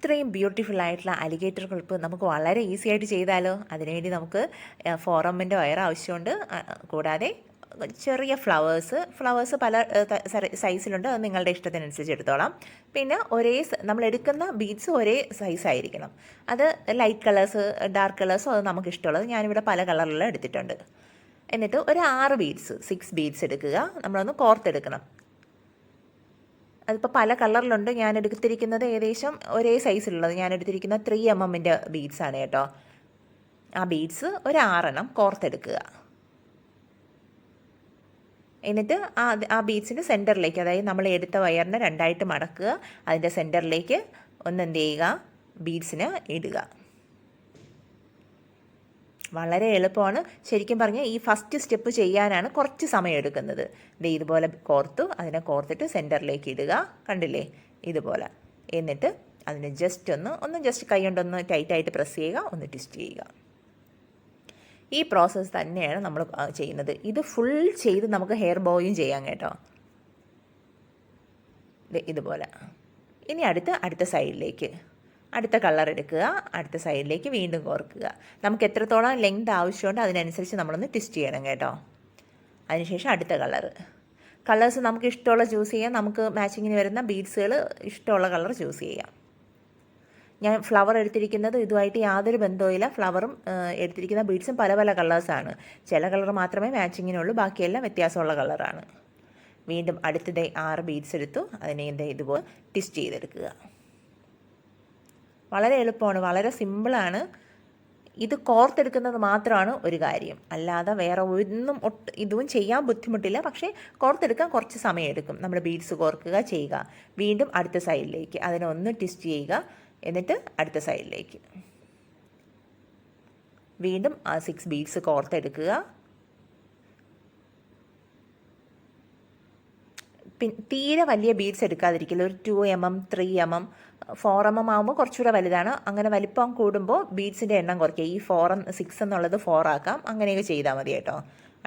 ഇത്രയും ബ്യൂട്ടിഫുൾ ആയിട്ടുള്ള alligator clip നമുക്ക് വളരെ ഈസി ആയിട്ട് ചെയ്താലോ. അതിനുവേണ്ടി നമുക്ക് 4 വയർ ആവശ്യമുണ്ട്. കൂടാതെ ചെറിയ ഫ്ലവേഴ്സ് പല സൈസിലുണ്ട്. അത് നിങ്ങളുടെ ഇഷ്ടത്തിനനുസരിച്ച് എടുത്തോളാം. പിന്നെ നമ്മൾ എടുക്കുന്ന ബീഡ്സ് ഒരേ സൈസ് ആയിരിക്കണം. അത് ലൈറ്റ് കളേഴ്സ്, ഡാർക്ക് കളേഴ്സോ അത് നമുക്ക് ഇഷ്ടമുള്ളത്. ഞാനിവിടെ പല കളറിലുള്ള എടുത്തിട്ടുണ്ട്. എന്നിട്ട് ഒരു 6 ബീഡ്സ് എടുക്കുക. നമ്മളൊന്ന് കോർത്തെടുക്കണം. അതിപ്പോൾ പല കളറിലുണ്ട്. ഞാൻ എടുത്തിരിക്കുന്നത് ഏകദേശം ഒരേ സൈസിലുള്ളത്. ഞാൻ എടുത്തിരിക്കുന്ന 3 mm ബീഡ്സാണ് കേട്ടോ. ആ ബീഡ്സ് ഒരു 6 കോർത്തെടുക്കുക. എന്നിട്ട് ആ ബീഡ്സിൻ്റെ സെൻറ്ററിലേക്ക്, അതായത് നമ്മൾ എടുത്ത വയറിനെ 2ആയിട്ട് മടക്കുക. അതിൻ്റെ സെൻറ്ററിലേക്ക് എന്ത് ചെയ്യുക, ബീഡ്സിന് ഇടുക. വളരെ എളുപ്പമാണ്. ശരിക്കും പറഞ്ഞാൽ ഈ ഫസ്റ്റ് സ്റ്റെപ്പ് ചെയ്യാനാണ് കുറച്ച് സമയം എടുക്കുന്നത്. ഇതുപോലെ അതിനെ കോർത്തിട്ട് സെൻറ്ററിലേക്ക് ഇടുക. കണ്ടില്ലേ, ഇതുപോലെ. എന്നിട്ട് അതിനെ ജസ്റ്റ് കൈ കൊണ്ടൊന്ന് ടൈറ്റായിട്ട് പ്രസ് ചെയ്യുക, ഒന്ന് ട്വിസ്റ്റ് ചെയ്യുക. ഈ പ്രോസസ്സ് തന്നെയാണ് നമ്മൾ ചെയ്യുന്നത്. ഇത് ഫുൾ ചെയ്ത് നമുക്ക് ഹെയർ ബോയും ചെയ്യാം കേട്ടോ. ഇതുപോലെ. ഇനി അടുത്ത സൈഡിലേക്ക് അടുത്ത കളർ എടുക്കുക. അടുത്ത സൈഡിലേക്ക് വീണ്ടും കോർക്കുക. നമുക്ക് എത്രത്തോളം ലെങ്ത് ആവശ്യമുണ്ട് അതിനനുസരിച്ച് നമ്മളൊന്ന് ട്വിസ്റ്റ് ചെയ്യണം കേട്ടോ. അതിനുശേഷം അടുത്ത കളേഴ്സ് നമുക്ക് ഇഷ്ടമുള്ള ചൂസ് ചെയ്യാം. നമുക്ക് മാച്ചിങ്ങിന് വരുന്ന ബീഡ്സുകൾ ഇഷ്ടമുള്ള കളർ ചൂസ് ചെയ്യാം. ഞാൻ ഫ്ലവർ എടുത്തിരിക്കുന്നത് ഇതുമായിട്ട് യാതൊരു ബന്ധവുമില്ല. ഫ്ലവറും എടുത്തിരിക്കുന്ന ബീഡ്സും പല പല കളേഴ്സാണ്. ചില കളർ മാത്രമേ മാച്ചിങ്ങിനുള്ളൂ, ബാക്കിയെല്ലാം വ്യത്യാസമുള്ള കളറാണ്. വീണ്ടും അടുത്തത് 6 ബീഡ്സ് എടുത്തു. അതിനെ ഇതുപോലെ ട്വിസ്റ്റ് ചെയ്തെടുക്കുക. വളരെ എളുപ്പമാണ്, വളരെ സിമ്പിളാണ്. ഇത് കോർത്തെടുക്കുന്നത് മാത്രമാണ് ഒരു കാര്യം, അല്ലാതെ വേറെ ഇതും ചെയ്യാൻ ബുദ്ധിമുട്ടില്ല. പക്ഷേ കോർത്തെടുക്കാൻ കുറച്ച് സമയം എടുക്കും. നമ്മൾ ബീഡ്സ് കോർക്കുക, ചെയ്യുക. വീണ്ടും അടുത്ത സൈഡിലേക്ക് അതിനെ ഒന്ന് ട്വിസ്റ്റ് ചെയ്യുക. എന്നിട്ട് അടുത്ത സൈഡിലേക്ക് വീണ്ടും 6 ബീഡ്സ് കോർത്തെടുക്കുക. തീരെ വലിയ ബീഡ്സ് എടുക്കാതിരിക്കില്ല. ഒരു 2 mm 3 mm 4 mm ആകുമ്പോൾ കുറച്ചുകൂടെ വലുതാണ്. അങ്ങനെ വലിപ്പം കൂടുമ്പോൾ ബീഡ്സിൻ്റെ എണ്ണം കുറയ്ക്കുക. ഈ 6 എന്നുള്ളത് 4 ആക്കാം. അങ്ങനെയൊക്കെ ചെയ്താൽ മതി കേട്ടോ.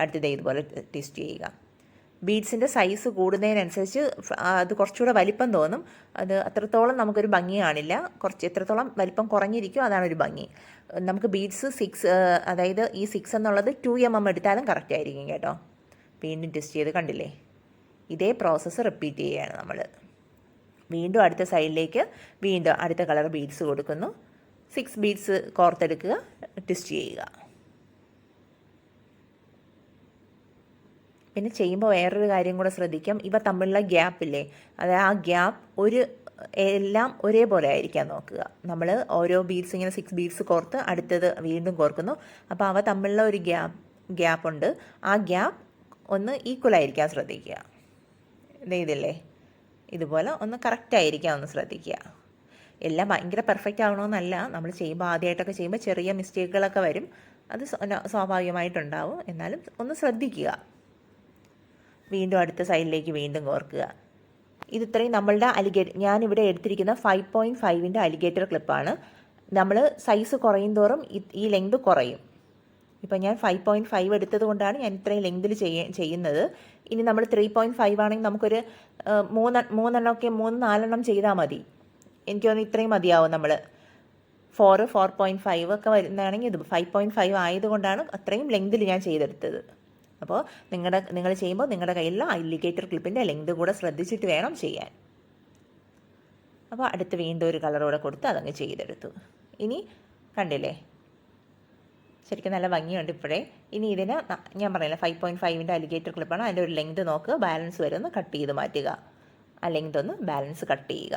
അടുത്തത് ഇതുപോലെ ട്വിസ്റ്റ് ചെയ്യുക. ബീഡ്സിൻ്റെ സൈസ് കൂടുന്നതിനനുസരിച്ച് അത് കുറച്ചുകൂടെ വലിപ്പം തോന്നും. അത് അത്രത്തോളം നമുക്കൊരു ഭംഗി കാണില്ല. എത്രത്തോളം വലിപ്പം കുറഞ്ഞിരിക്കും അതാണ് ഒരു ഭംഗി. നമുക്ക് ബീഡ്സ് 6, അതായത് ഈ 6 എന്നുള്ളത് 2 mm എടുത്താലും കറക്റ്റ് ആയിരിക്കും കേട്ടോ. വീണ്ടും ട്വിസ്റ്റ് ചെയ്ത് കണ്ടില്ലേ. ഇതേ പ്രോസസ്സ് റിപ്പീറ്റ് ചെയ്യുകയാണ് നമ്മൾ. വീണ്ടും അടുത്ത സൈഡിലേക്ക് വീണ്ടും അടുത്ത കളർ ബീഡ്സ് കൊടുക്കുന്നു. 6 ബീഡ്സ് കോർത്തെടുക്കുക, ട്വിസ്റ്റ് ചെയ്യുക. പിന്നെ ചെയ്യുമ്പോൾ വേറൊരു കാര്യം കൂടെ ശ്രദ്ധിക്കാം. ഇവ തമ്മിലുള്ള ഗ്യാപ്പില്ലേ, അതായത് ആ ഗ്യാപ്പ് എല്ലാം ഒരേപോലെ ആയിരിക്കാൻ നോക്കുക. നമ്മൾ ഓരോ ബീഡ്സ് ഇങ്ങനെ 6 ബീഡ്സ് കോർത്ത് അടുത്തത് വീണ്ടും കോർക്കുന്നു. അപ്പോൾ അവ തമ്മിലുള്ള ഒരു ഗ്യാപ്പ് ഉണ്ട്. ആ ഗ്യാപ്പ് ഒന്ന് ഈക്വലായിരിക്കാൻ ശ്രദ്ധിക്കുക. ഇതില്ലേ, ഇതുപോലെ ഒന്ന് കറക്റ്റായിരിക്കാൻ ഒന്ന് ശ്രദ്ധിക്കുക. എല്ലാം ഭയങ്കര പെർഫെക്റ്റ് ആവണമെന്നല്ല. നമ്മൾ ചെയ്യുമ്പോൾ ആദ്യമായിട്ടൊക്കെ ചെയ്യുമ്പോൾ ചെറിയ മിസ്റ്റേക്കുകളൊക്കെ വരും. അത് സ്വാഭാവികമായിട്ടുണ്ടാവും. എന്നാലും ഒന്ന് ശ്രദ്ധിക്കുക. വീണ്ടും അടുത്ത സൈഡിലേക്ക് വീണ്ടും കോർക്കുക. ഇത്രയും നമ്മളുടെ ഞാനിവിടെ എടുത്തിരിക്കുന്ന 5.5 അലിഗേറ്റർ ക്ലിപ്പാണ്. നമ്മൾ സൈസ് കുറയും തോറും ഈ ലെങ്ത് കുറയും. ഇപ്പം ഞാൻ 5.5 എടുത്തത് കൊണ്ടാണ് ഞാൻ ഇത്രയും ലെങ്തിൽ ചെയ്യുന്നത്. ഇനി നമ്മൾ 3.5 ആണെങ്കിൽ നമുക്കൊരു 3-4 ചെയ്താൽ മതി. എനിക്ക് തോന്നുന്നു ഇത്രയും മതിയാവും. നമ്മൾ 4.5 ഒക്കെ വരുന്നതാണെങ്കിൽ ഇത് 5.5 ആയതുകൊണ്ടാണ് അത്രയും ലെങ്തിൽ ഞാൻ ചെയ്തെടുത്തത്. അപ്പോൾ നിങ്ങൾ ചെയ്യുമ്പോൾ നിങ്ങളുടെ കയ്യിലുള്ള അലിഗേറ്റർ ക്ലിപ്പിൻ്റെ ലെങ്ത് കൂടെ ശ്രദ്ധിച്ചിട്ട് വേണം ചെയ്യാൻ. അപ്പോൾ അടുത്ത് വീണ്ടും ഒരു കളറോടെ കൊടുത്ത് അതങ്ങ് ചെയ്തെടുത്തു. ഇനി കണ്ടില്ലേ, ശരിക്കും നല്ല ഭംഗിയുണ്ട് ഇപ്പോഴേ. ഇനി ഇതിന് ഞാൻ പറഞ്ഞില്ല 5.5 അലിഗേറ്റർ ക്ലിപ്പാണ്. അതിൻ്റെ ഒരു ലെങ്ത് നോക്കുക, ബാലൻസ് വരെ ഒന്ന് കട്ട് ചെയ്ത് മാറ്റുക. ആ ലെങ്ത് ഒന്ന് ബാലൻസ് കട്ട് ചെയ്യുക,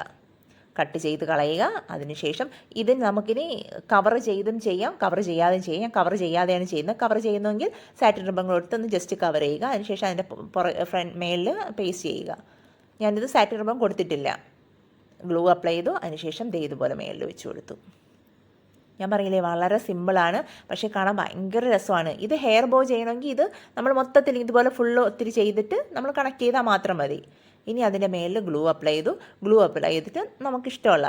കട്ട് ചെയ്ത് കളയുക. അതിനുശേഷം ഇതിന് നമുക്കിനി കവർ ചെയ്തും ചെയ്യാം, കവർ ചെയ്യാതെയും ചെയ്യാം. കവർ ചെയ്യാതെയാണ് ചെയ്യുന്നത്. കവർ ചെയ്യുന്നതെങ്കിൽ സാറ്റിൻ റിബൺ കൊടുത്തൊന്ന് ജസ്റ്റ് കവർ ചെയ്യുക. അതിനുശേഷം അതിൻ്റെ മേളിൽ പേസ്റ്റ് ചെയ്യുക. ഞാനിത് സാറ്റിൻ റിബൺ കൊടുത്തിട്ടില്ല, ഗ്ലൂ അപ്ലൈ ചെയ്തു. അതിനുശേഷം ഇതുപോലെ മേളിൽ വെച്ച് കൊടുത്തു. ഞാൻ പറയില്ലേ, വളരെ സിമ്പിളാണ്, പക്ഷേ കാണാൻ ഭയങ്കര രസമാണ്. ഇത് ഹെയർ ബോ ചെയ്യണമെങ്കിൽ ഇത് നമ്മൾ മൊത്തത്തിൽ ഇതുപോലെ ഫുള്ള് ഒത്തിരി ചെയ്തിട്ട് നമ്മൾ കണക്ട് ചെയ്താൽ മാത്രം മതി. ഇനി അതിൻ്റെ മേലിൽ ഗ്ലൂ അപ്ലൈ ചെയ്തിട്ട് നമുക്കിഷ്ടമുള്ള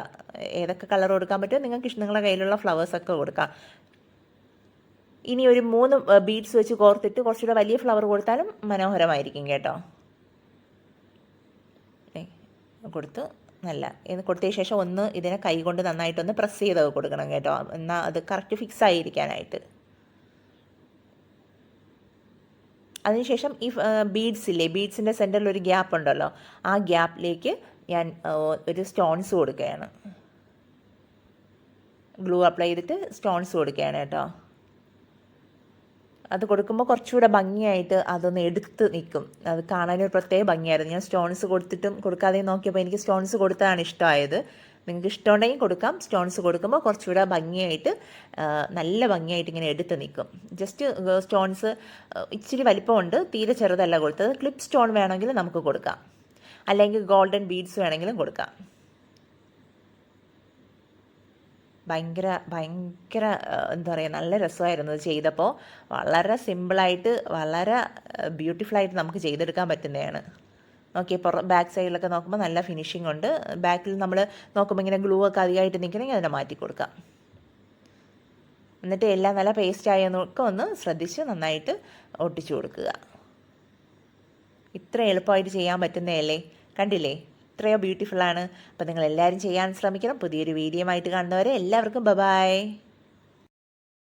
ഏതൊക്കെ കളർ കൊടുക്കാൻ പറ്റുമോ നിങ്ങളുടെ കയ്യിലുള്ള ഫ്ലവേഴ്സൊക്കെ കൊടുക്കാം. ഇനി ഒരു 3 ബീഡ്സ് വെച്ച് കോർത്തിട്ട് കുറച്ചുകൂടെ വലിയ ഫ്ലവർ കൊടുത്താലും മനോഹരമായിരിക്കും കേട്ടോ. കൊടുത്ത് നല്ല ഇത് കൊടുത്തതിന് ശേഷം ഒന്ന് ഇതിനെ കൈ കൊണ്ട് നന്നായിട്ടൊന്ന് പ്രസ് ചെയ്ത് കൊടുക്കണം കേട്ടോ, എന്നാൽ അത് കറക്റ്റ് ഫിക്സ് ആയിരിക്കാനായിട്ട്. അതിനുശേഷം ഈ ബീഡ്സ് ഇല്ലേ, ബീഡ്സിൻ്റെ സെൻറ്ററിൽ ഒരു ഗ്യാപ്പ് ഉണ്ടല്ലോ, ആ ഗ്യാപ്പിലേക്ക് ഞാൻ ഒരു സ്റ്റോൺസ് കൊടുക്കുകയാണ്. ഗ്ലൂ അപ്ലൈ ചെയ്തിട്ട് സ്റ്റോൺസ് കൊടുക്കുകയാണ് കേട്ടോ. അത് കൊടുക്കുമ്പോൾ കുറച്ചുകൂടെ ഭംഗിയായിട്ട് അതൊന്ന് എടുത്ത് നിൽക്കും, അത് കാണാനൊരു പ്രത്യേക ഭംഗിയായിരുന്നു. ഞാൻ സ്റ്റോൺസ് കൊടുത്തിട്ടും കൊടുക്കാതെയും നോക്കിയപ്പോൾ എനിക്ക് സ്റ്റോൺസ് കൊടുത്തതാണ് ഇഷ്ടമായത്. നിങ്ങൾക്ക് ഇഷ്ടമുണ്ടെങ്കിൽ കൊടുക്കാം. സ്റ്റോൺസ് കൊടുക്കുമ്പോൾ കുറച്ചുകൂടെ ഭംഗിയായിട്ട് നല്ല ഭംഗിയായിട്ട് ഇങ്ങനെ എടുത്ത് നിൽക്കും. ജസ്റ്റ് സ്റ്റോൺസ് ഇച്ചിരി വലിപ്പമുണ്ട്, തീരെ ചെറുതല്ല കൊടുത്തത്. ക്ലിപ്പ് സ്റ്റോൺ വേണമെങ്കിൽ നമുക്ക് കൊടുക്കാം, അല്ലെങ്കിൽ ഗോൾഡൻ ബീഡ്സ് വേണമെങ്കിലും കൊടുക്കാം. ഭയങ്കര എന്താ പറയുക, നല്ല രസമായിരുന്നു അത് ചെയ്തപ്പോൾ. വളരെ സിമ്പിളായിട്ട് വളരെ ബ്യൂട്ടിഫുള്ളായിട്ട് നമുക്ക് ചെയ്തെടുക്കാൻ പറ്റുന്നതാണ്. ഓക്കെ, ബാക്ക് സൈഡിലൊക്കെ നോക്കുമ്പോൾ നല്ല ഫിനിഷിംഗ് ഉണ്ട്. ബാക്കിൽ നമ്മൾ നോക്കുമ്പോൾ ഇങ്ങനെ ഗ്ലൂ ഒക്കെ അധികമായിട്ട് നിൽക്കണമെങ്കിൽ അതിനെ മാറ്റി കൊടുക്കാം. എന്നിട്ട് എല്ലാം നല്ല പേസ്റ്റ് ആയെന്നൊക്കെ ഒന്ന് ശ്രദ്ധിച്ച് നന്നായിട്ട് ഒട്ടിച്ചു കൊടുക്കുക. ഇത്ര എളുപ്പമായിട്ട് ചെയ്യാൻ പറ്റുന്നതല്ലേ, കണ്ടില്ലേ? എത്രയോ ബ്യൂട്ടിഫുള്ളാണ്. അപ്പോൾ നിങ്ങൾ എല്ലാവരും ചെയ്യാൻ ശ്രമിക്കണം. പുതിയൊരു വീഡിയോ ആയിട്ട് കാണുന്നവരെ എല്ലാവർക്കും ബൈ.